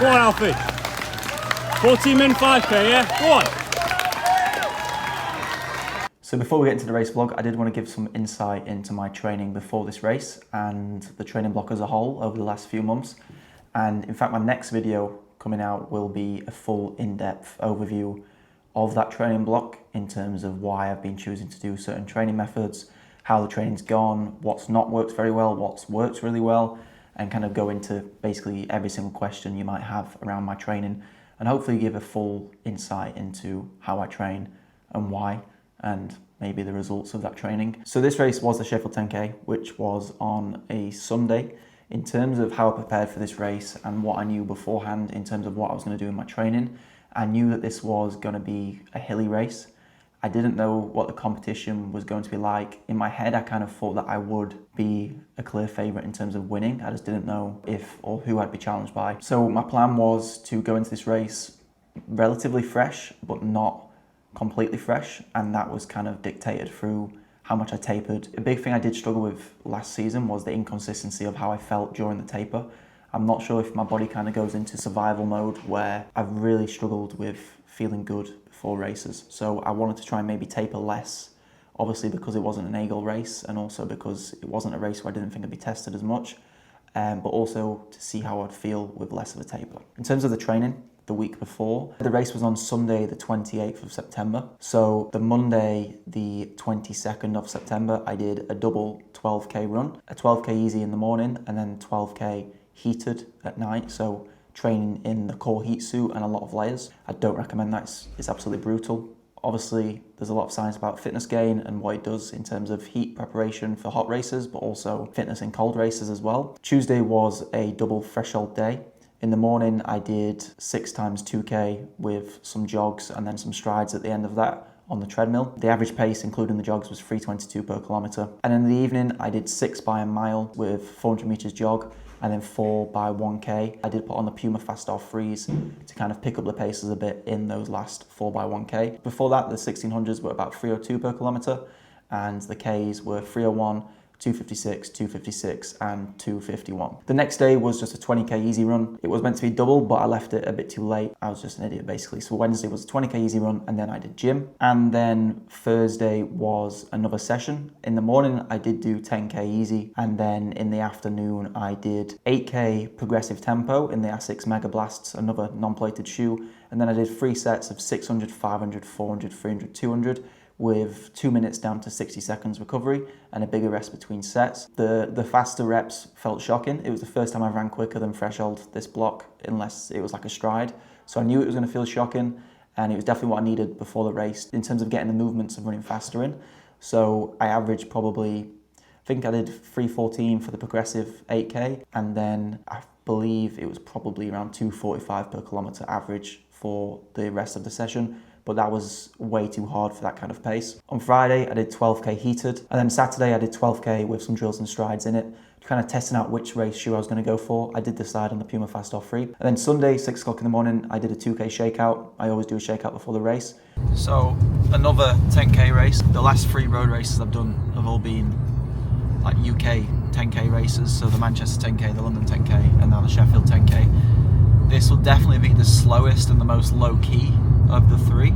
Go on, Alfie. 14 min 5k, yeah? Go on. So before we get into the race vlog, I did want to give some insight into my training before this race and the training block as a whole over the last few months. And in fact, my next video coming out will be a full in-depth overview of that training block in terms of why I've been choosing to do certain training methods, how the training's gone, what's not worked very well, what's worked really well, and kind of go into basically every single question you might have around my training and hopefully give a full insight into how I train and why, and maybe the results of that training. So this race was the Sheffield 10K, which was on a Sunday. In terms of how I prepared for this race and what I knew beforehand in terms of what I was going to do in my training, I knew that this was going to be a hilly race. I didn't know what the competition was going to be like. In my head, I kind of thought that I would be a clear favourite in terms of winning. I just didn't know if or who I'd be challenged by. So my plan was to go into this race relatively fresh, but not completely fresh, and that was kind of dictated through how much I tapered. A big thing I did struggle with last season was the inconsistency of how I felt during the taper. I'm not sure if my body kind of goes into survival mode where I've really struggled with feeling good before races. So I wanted to try and maybe taper less, obviously because it wasn't an A-goal race and also because it wasn't a race where I didn't think I'd be tested as much, but also to see how I'd feel with less of a taper. In terms of the training, the week before, the race was on Sunday the 28th of September. So the Monday the 22nd of September, I did a double 12k run, a 12k easy in the morning and then 12k heated at night. So training in the core heat suit and a lot of layers. I don't recommend that, it's absolutely brutal. Obviously, there's a lot of science about fitness gain and what it does in terms of heat preparation for hot races, but also fitness in cold races as well. Tuesday was a double threshold day. In the morning, I did 6 times 2k with some jogs and then some strides at the end of that on the treadmill. The average pace, including the jogs, was 3:22 per kilometre. And in the evening, I did 6 by a mile with 400 metres jog and then 4 by 1k. I did put on the Puma Fast Off Freeze to kind of pick up the paces a bit in those last 4 by 1k. Before that, the 1600s were about 302 per kilometre and the Ks were 301, 256, 256 and 251. The next day was just a 20k easy run. It was meant to be double, but I left it a bit too late. I was just an idiot basically. So Wednesday was a 20k easy run and then I did gym. And then Thursday was another session. In the morning I did do 10k easy and then in the afternoon I did 8k progressive tempo in the Asics Mega Blasts, another non-plated shoe. And then I did 3 sets of 600, 500, 400, 300, 200. With 2 minutes down to 60 seconds recovery and a bigger rest between sets. The faster reps felt shocking. It was the first time I ran quicker than threshold this block, unless it was like a stride. So I knew it was going to feel shocking and it was definitely what I needed before the race in terms of getting the movements of running faster in. So I averaged probably, I think I did 3:14 for the progressive 8k and then I believe it was probably around 2:45 per kilometre average for the rest of the session. But that was way too hard for that kind of pace. On Friday, I did 12k heated, and then Saturday I did 12k with some drills and strides in it, kind of testing out which race shoe I was going to go for. I did decide on the Puma Fast Off Free. And then Sunday, 6 o'clock in the morning, I did a 2k shakeout. I always do a shakeout before the race. So another 10k race. The last 3 road races I've done have all been like UK 10k races. So the Manchester 10k, the London 10k, and now the Sheffield 10k. This will definitely be the slowest and the most low-key of the 3.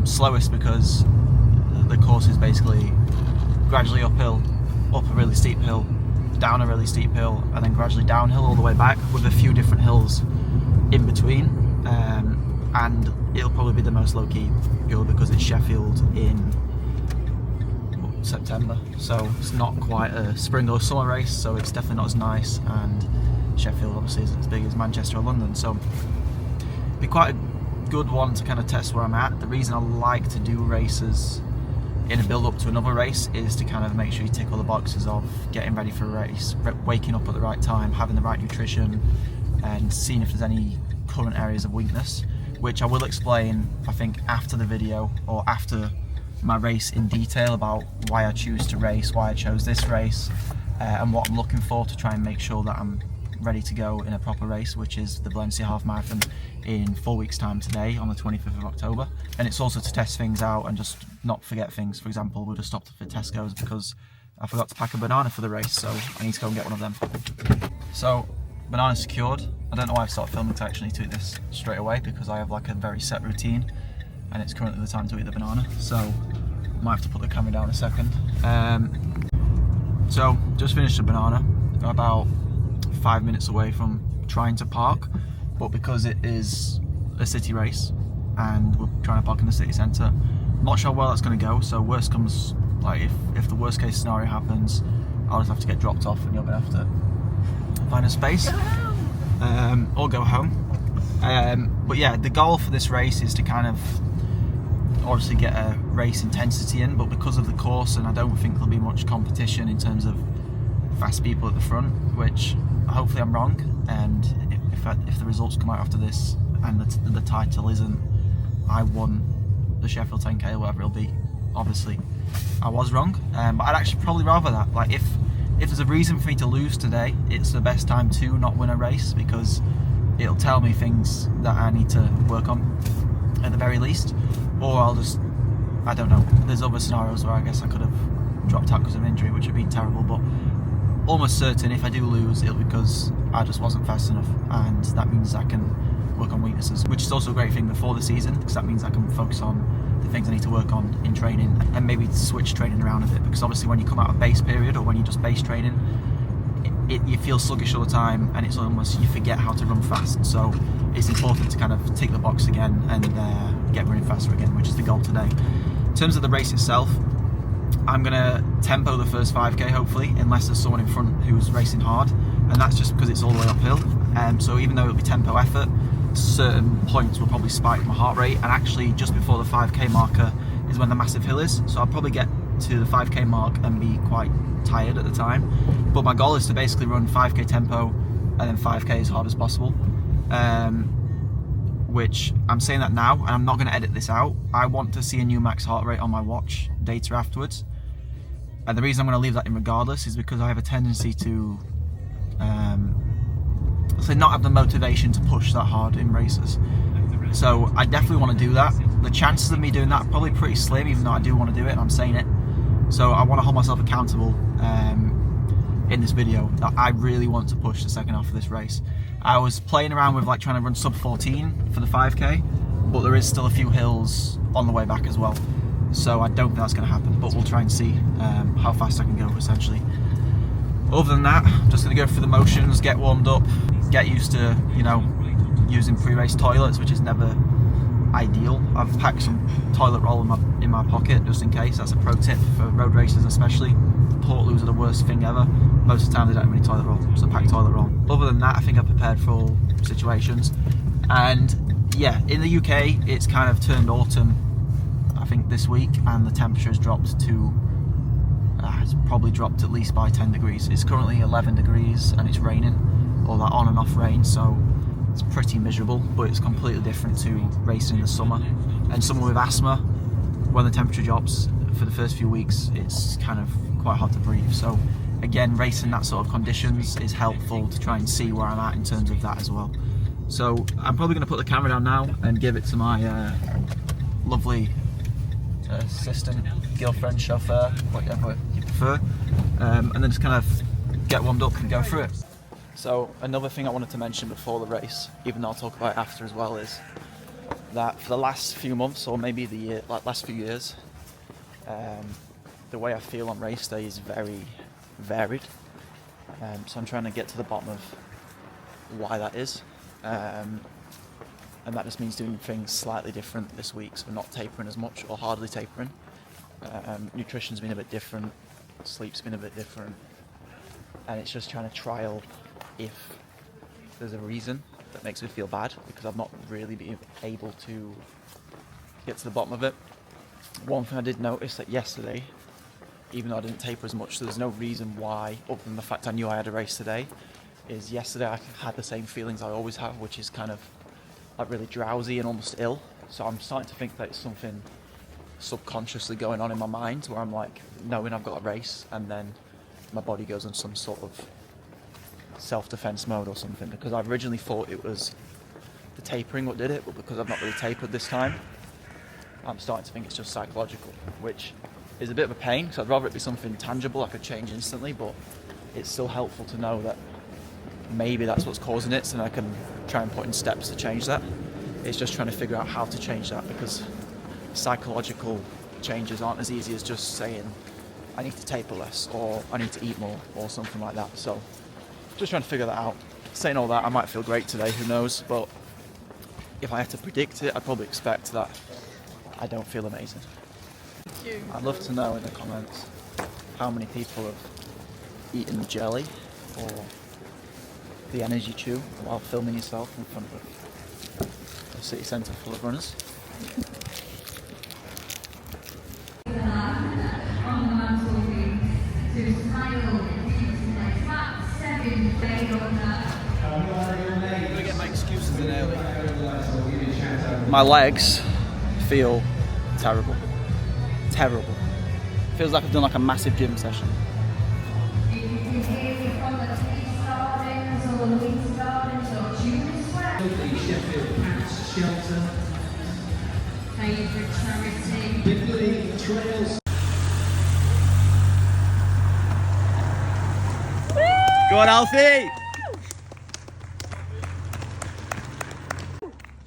Slowest because the course is basically gradually uphill, up a really steep hill, down a really steep hill, and then gradually downhill all the way back with a few different hills in between. And it'll probably be the most low-key purely because it's Sheffield in September, so it's not quite a spring or summer race, so it's definitely not as nice, and Sheffield obviously isn't as big as Manchester or London, so it'll be quite a good one to kind of test where I'm at. The reason I like to do races in a build up to another race is to kind of make sure you tick all the boxes of getting ready for a race, waking up at the right time, having the right nutrition, and seeing if there's any current areas of weakness, which I will explain, I think, after the video or after my race in detail about why I choose to race, why I chose this race, and what I'm looking for to try and make sure that I'm ready to go in a proper race, which is the Valencia Half Marathon in 4 weeks time today on the 25th of October. And it's also to test things out and just not forget things. For example, we'll just stop for Tesco's because I forgot to pack a banana for the race, so I need to go and get one of them. So banana secured. I don't know why I've started filming to actually do this straight away, because I have like a very set routine and it's currently the time to eat the banana, so I might have to put the camera down a second. So just finished the banana, about 5 minutes away from trying to park, but because it is a city race and we're trying to park in the city centre, I'm not sure where that's going to go. So worst comes, like if the worst case scenario happens, I'll just have to get dropped off and you're going to have to find a space or go home. But yeah, the goal for this race is to kind of obviously get a race intensity in, but because of the course, and I don't think there'll be much competition in terms of fast people at the front, which hopefully I'm wrong, and if the results come out after this and the title isn't I won the Sheffield 10k or whatever it'll be, obviously I was wrong, but I'd actually probably rather that. Like if there's a reason for me to lose today, it's the best time to not win a race, because it'll tell me things that I need to work on at the very least, or I'll just, I don't know, there's other scenarios where I guess I could have dropped out because of injury, which would be terrible, but almost certain if I do lose, it'll be because I just wasn't fast enough, and that means I can work on weaknesses, which is also a great thing before the season, because that means I can focus on the things I need to work on in training, and maybe switch training around a bit, because obviously when you come out of base period, or when you're just base training, you feel sluggish all the time, and it's almost, you forget how to run fast, so it's important to kind of tick the box again and get running faster again, which is the goal today. In terms of the race itself, I'm going to tempo the first 5k hopefully, unless there's someone in front who's racing hard, and that's just because it's all the way uphill. So even though it'll be tempo effort, certain points will probably spike my heart rate, and actually just before the 5k marker is when the massive hill is, so I'll probably get to the 5k mark and be quite tired at the time, but my goal is to basically run 5k tempo and then 5k as hard as possible, which I'm saying that now, and I'm not going to edit this out. I want to see a new max heart rate on my watch data afterwards, and the reason I'm going to leave that in regardless is because I have a tendency to not have the motivation to push that hard in races. So I definitely want to do that. The chances of me doing that are probably pretty slim, even though I do want to do it and I'm saying it. So I want to hold myself accountable in this video that I really want to push the second half of this race. I was playing around with like trying to run sub 14 for the 5k, but there is still a few hills on the way back as well. So I don't think that's going to happen, but we'll try and see how fast I can go essentially. Other than that, I'm just going to go through the motions, get warmed up, get used to, you know, using pre-race toilets, which is never ideal. I've packed some toilet roll in my pocket just in case. That's a pro tip for road racers especially. Portaloos are the worst thing ever. Most of the time they don't have any toilet roll, so pack toilet roll. Other than that, I think I'm prepared for all situations. And yeah, in the UK it's kind of turned autumn, I think this week, and the temperature has dropped to it's probably dropped at least by 10 degrees. It's currently 11 degrees and it's raining, or that on and off rain, so it's pretty miserable, but it's completely different to racing in the summer. And someone with asthma, when the temperature drops for the first few weeks, it's kind of quite hard to breathe. So again, racing that sort of conditions is helpful to try and see where I'm at in terms of that as well. So I'm probably going to put the camera down now and give it to my lovely assistant, girlfriend, chauffeur, whatever you prefer, and then just kind of get warmed up and go through it. So another thing I wanted to mention before the race, even though I'll talk about it after as well, is that for the last few months, or maybe the year, like last few years, the way I feel on race day is very varied. So I'm trying to get to the bottom of why that is. And that just means doing things slightly different this week, so not tapering as much, or hardly tapering. Nutrition's been a bit different, sleep's been a bit different, and it's just trying to trial if there's a reason that makes me feel bad, because I've not really been able to get to the bottom of it. One thing I did notice that yesterday, even though I didn't taper as much, so there's no reason why, other than the fact I knew I had a race today, is yesterday I had the same feelings I always have, which is kind of like really drowsy and almost ill. So I'm starting to think that it's something subconsciously going on in my mind, where I'm like knowing I've got a race and then my body goes on some sort of self-defense mode or something, because I originally thought it was the tapering what did it, but because I've not really tapered this time, I'm starting to think it's just psychological, which is a bit of a pain, because I'd rather it be something tangible I could change instantly, but it's still helpful to know that maybe that's what's causing it, so then I can try and put in steps to change that. It's just trying to figure out how to change that, because psychological changes aren't as easy as just saying I need to taper less or I need to eat more or something like that. So just trying to figure that out. Saying all that, I might feel great today, who knows, but if I had to predict it, I'd probably expect that I don't feel amazing. I'd love to know in the comments how many people have eaten jelly or the energy chew while filming yourself in front of a city centre full of runners. I'm gonna get my excuses in early. My legs feel terrible. Terrible. Feels like I've done like a massive gym session. Hilly Sheffield Pants Shelter. Favourite charity. Trails. Go on, Alfie!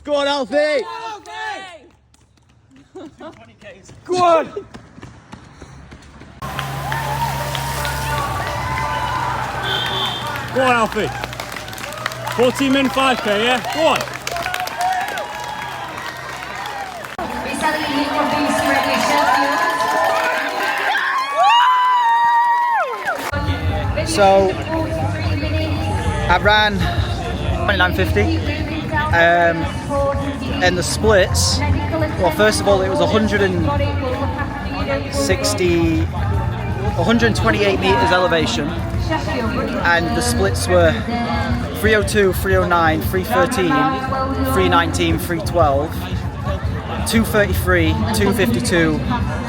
Go on, Alfie! 20Ks. Go on! Go on, Alfie. 14-min 5k, yeah? Go on. So, I ran 29.50. And the splits, well, first of all, it was 128 meters elevation, and the splits were 302, 309, 313, 319, 312, 233, 252,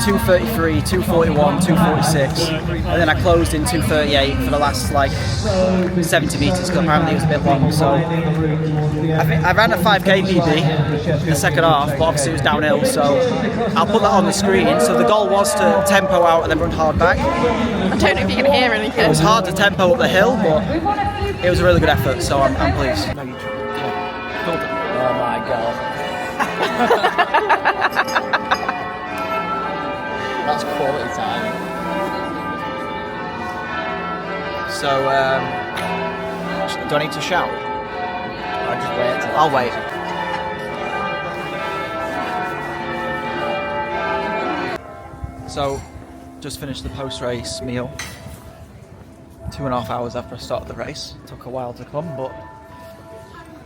233, 241, 246, and then I closed in 238 for the last like 70 meters because apparently it was a bit long. So I think I ran a 5k PB in the second half, but obviously it was downhill, so I'll put that on the screen. So the goal was to tempo out and then run hard back. I don't know if you can hear anything. It was hard to tempo up the hill, but it was a really good effort, so I'm pleased. Oh my god. That's quality time. So, do I need to shout? I'll just wait till I'll wait. So, just finished the post-race meal. 2.5 hours after I started the race. Took a while to come, but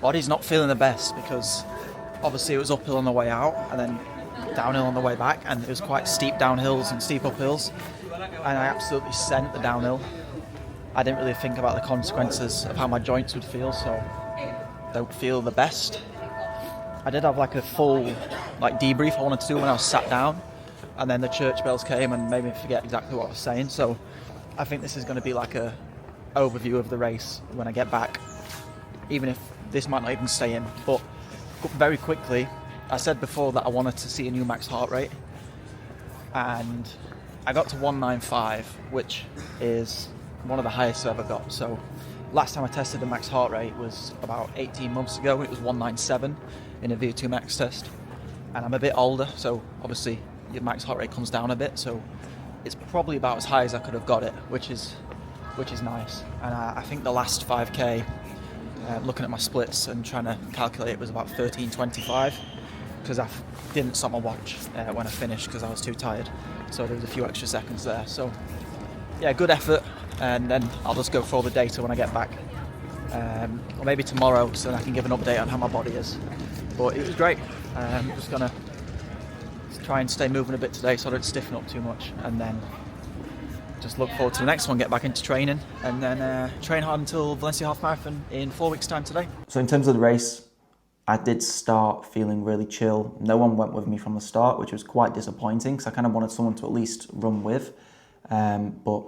body's not feeling the best because obviously it was uphill on the way out and then downhill on the way back, and it was quite steep downhills and steep uphills, and I absolutely sent the downhill. I didn't really think about the consequences of how my joints would feel, so don't feel the best. I did have like a full like debrief I wanted to do when I was sat down, and then the church bells came and made me forget exactly what I was saying. So I think this is going to be like a overview of the race when I get back, even if this might not even stay in. But very quickly, I said before that I wanted to see a new max heart rate, and I got to 195, which is one of the highest I've ever got. So last time I tested the max heart rate was about 18 months ago. It was 197 in a VO2 max test, and I'm a bit older, so obviously your max heart rate comes down a bit, so it's probably about as high as I could have got it, which is nice. And I think the last 5k, looking at my splits and trying to calculate, it was about 13:25, because I didn't stop my watch when I finished because I was too tired, so there was a few extra seconds there. So yeah, good effort, and then I'll just go for all the data when I get back, or maybe tomorrow, so I can give an update on how my body is. But it was great. I'm just gonna try and stay moving a bit today so I don't stiffen up too much, and then just look forward to the next one, get back into training, and then train hard until Valencia Half Marathon in 4 weeks' time today. So in terms of the race, I did start feeling really chill. No one went with me from the start, which was quite disappointing because I kind of wanted someone to at least run with, but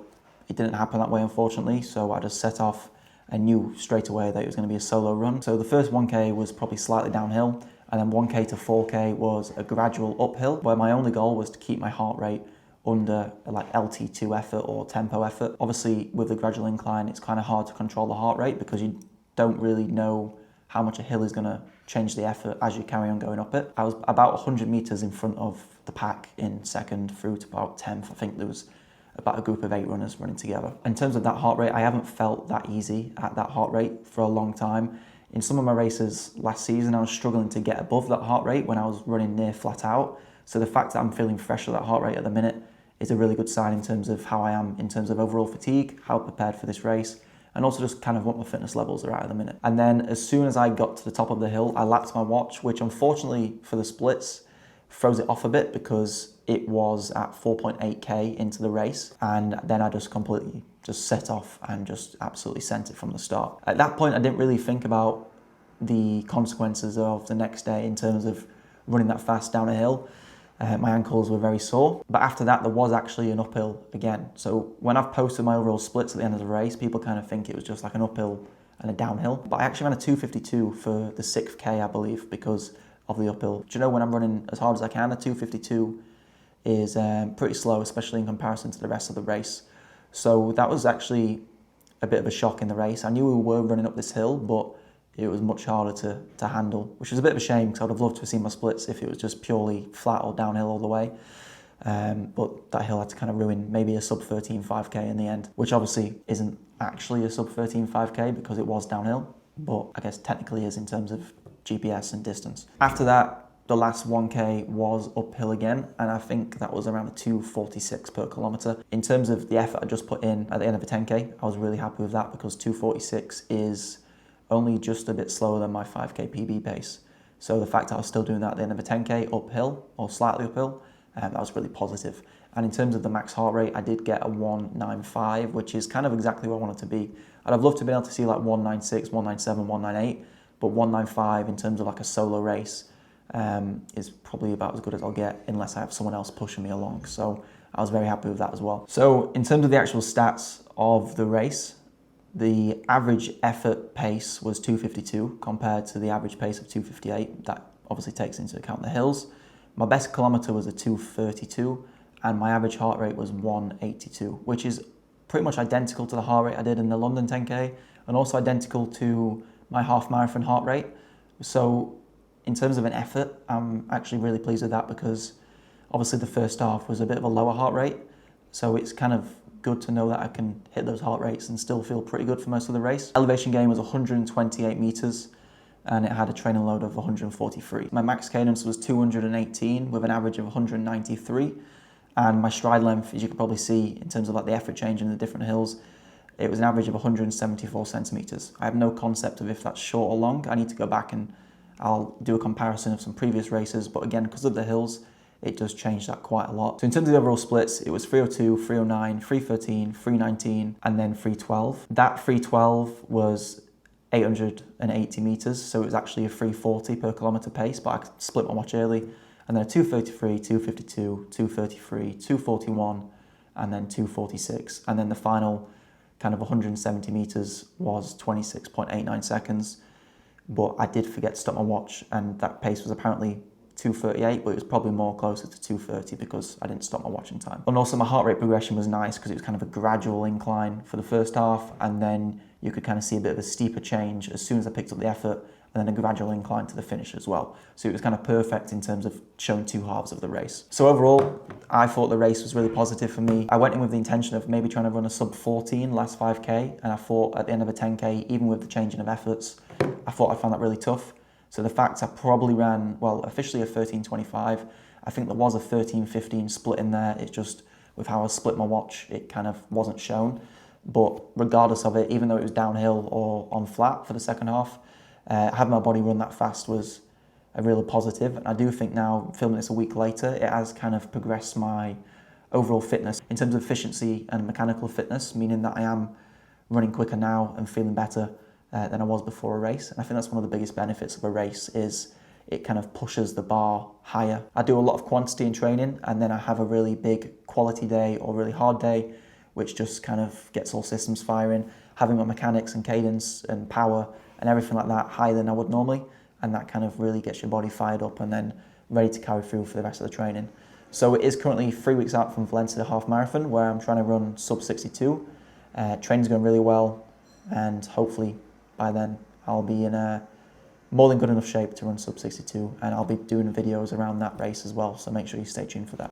it didn't happen that way, unfortunately. So I just set off and knew straight away that it was going to be a solo run. So the first 1k was probably slightly downhill, and then 1k to 4k was a gradual uphill, where my only goal was to keep my heart rate under like LT2 effort or tempo effort. Obviously with the gradual incline, it's kind of hard to control the heart rate because you don't really know how much a hill is going to change the effort as you carry on going up it. I was about 100 meters in front of the pack in second through to about 10th. I think there was about a group of 8 runners running together. In terms of that heart rate, I haven't felt that easy at that heart rate for a long time. In some of my races last season, I was struggling to get above that heart rate when I was running near flat out. So the fact that I'm feeling fresh at that heart rate at the minute is a really good sign in terms of how I am in terms of overall fatigue, how prepared for this race, and also just kind of what my fitness levels are at the minute. And then as soon as I got to the top of the hill, I lapped my watch, which unfortunately for the splits throws it off a bit because it was at 4.8k into the race, and then I just completely just set off and just absolutely sent it from the start. At that point, I didn't really think about the consequences of the next day in terms of running that fast down a hill. My ankles were very sore, but after that there was actually an uphill again. So when I've posted my overall splits at the end of the race, people kind of think it was just like an uphill and a downhill. But I actually ran a 2:52 for the 6th K, I believe, because of the uphill. Do you know, when I'm running as hard as I can, a 2:52 is pretty slow, especially in comparison to the rest of the race. So that was actually a bit of a shock in the race. I knew we were running up this hill, but it was much harder to handle, which was a bit of a shame because I would have loved to have seen my splits if it was just purely flat or downhill all the way. But that hill had to kind of ruin maybe a sub 13 5k in the end, which obviously isn't actually a sub 13 5k because it was downhill, but I guess technically is in terms of GPS and distance. After that, the last 1k was uphill again, and I think that was around a 2:46 per kilometre. In terms of the effort I just put in at the end of a 10k, I was really happy with that because 2:46 is only just a bit slower than my 5k PB pace. So the fact that I was still doing that at the end of a 10k uphill, or slightly uphill, that was really positive. And in terms of the max heart rate, I did get a 195, which is kind of exactly where I wanted to be. I'd have loved to be able to see like 196, 197, 198, but 195 in terms of like a solo race is probably about as good as I'll get unless I have someone else pushing me along. So I was very happy with that as well. So in terms of the actual stats of the race, the average effort pace was 2:52 compared to the average pace of 2:58. That obviously takes into account the hills. My best kilometre was a 2:32 and my average heart rate was 182, which is pretty much identical to the heart rate I did in the London 10k and also identical to my half marathon heart rate. So in terms of an effort, I'm actually really pleased with that because obviously the first half was a bit of a lower heart rate. So it's kind of good to know that I can hit those heart rates and still feel pretty good for most of the race. Elevation gain was 128 meters and it had a training load of 143. My max cadence was 218 with an average of 193, and my stride length, as you can probably see in terms of like the effort change in the different hills, it was an average of 174 centimeters. I have no concept of if that's short or long. I need to go back and I'll do a comparison of some previous races, but again, because of the hills, it does change that quite a lot. So in terms of the overall splits, it was 302, 309, 313, 319, and then 312. That 312 was 880 meters, so it was actually a 340 per kilometer pace, but I split my watch early. And then a 233, 252, 233, 241, and then 246. And then the final kind of 170 meters was 26.89 seconds. But I did forget to stop my watch, and that pace was apparently 2:38, but it was probably more closer to 2:30 because I didn't stop my watch in time. And also my heart rate progression was nice because it was kind of a gradual incline for the first half, and then you could kind of see a bit of a steeper change as soon as I picked up the effort, and then a gradual incline to the finish as well. So it was kind of perfect in terms of showing two halves of the race. So overall, I thought the race was really positive for me. I went in with the intention of maybe trying to run a sub 14 last 5k, and I thought at the end of a 10k, even with the changing of efforts, I thought I found that really tough. So the fact I probably ran, well, officially a 13:25, I think there was a 13:15 split in there. It's just with how I split my watch, it kind of wasn't shown. But regardless of it, even though it was downhill or on flat for the second half, having my body run that fast was a real positive. And I do think now, filming this a week later, it has kind of progressed my overall fitness in terms of efficiency and mechanical fitness, meaning that I am running quicker now and feeling better than I was before a race. And I think that's one of the biggest benefits of a race is it kind of pushes the bar higher. I do a lot of quantity in training, and then I have a really big quality day or really hard day, which just kind of gets all systems firing, having my mechanics and cadence and power and everything like that higher than I would normally. And that kind of really gets your body fired up and then ready to carry through for the rest of the training. So it is currently 3 weeks out from Valencia half marathon, where I'm trying to run sub 62. Training's going really well, and hopefully by then I'll be in a more than good enough shape to run sub 62, and I'll be doing videos around that race as well, so make sure you stay tuned for that.